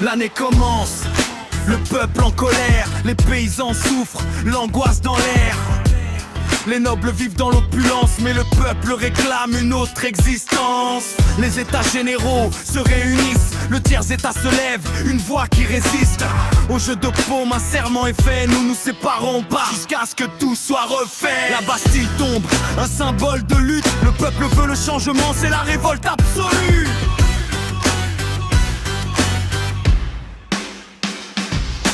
L'année commence, le peuple en colère, les paysans souffrent, l'angoisse dans l'air. Les nobles vivent dans l'opulence, mais le peuple réclame une autre existence. Les états généraux se réunissent, le tiers-état se lève, une voix qui résiste. Au jeu de paume, un serment est fait, nous nous séparons pas jusqu'à ce que tout soit refait. La Bastille tombe, un symbole de lutte, le peuple veut le changement, c'est la révolte absolue.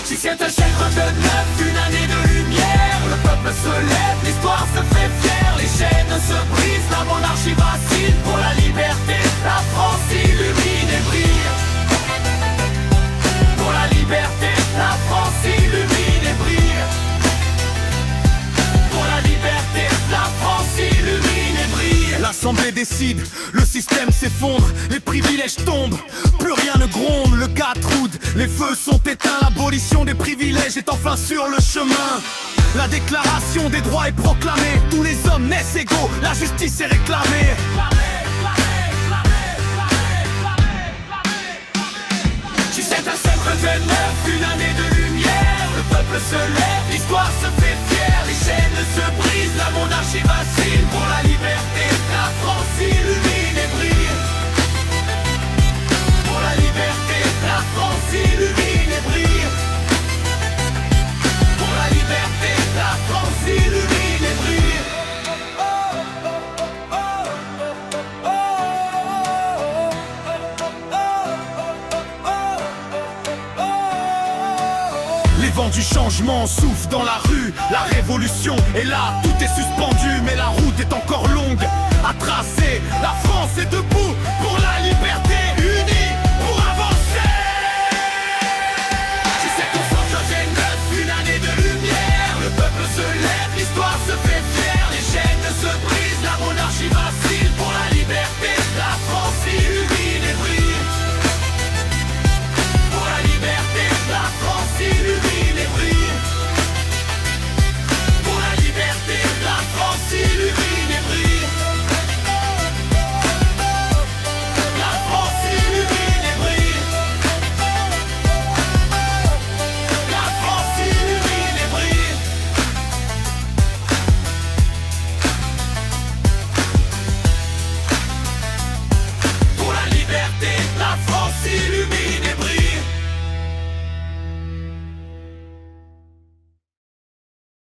17 chèvres de neuf, une année de lumière. Le peuple se lève, l'histoire se fait fière. Les chaînes se brisent, la monarchie vacille. Pour la liberté, la France illumine et brille. Pour la liberté, la France illumine et brille. Pour la liberté, la France illumine et brille. L'Assemblée décide, le système s'effondre, les privilèges tombent, plus rien ne gronde. Le 4 août, les feux sont éteints, l'abolition des privilèges est enfin sur le chemin. La déclaration des droits est proclamée, tous les hommes naissent égaux, la justice est réclamée. 17 septembre 29, une année de lumière. Le peuple se lève, l'histoire se fait fière. Les chaînes se brisent, la monarchie vacille. Pour la liberté, la France illumine et brille. Pour la liberté, la France illumine et brille. Pour la liberté, la France illumine et brille. Les vents du changement soufflent dans la rue. La révolution est là, tout est suspendu, mais la route est encore longue à tracer. La France est debout pour la liberté.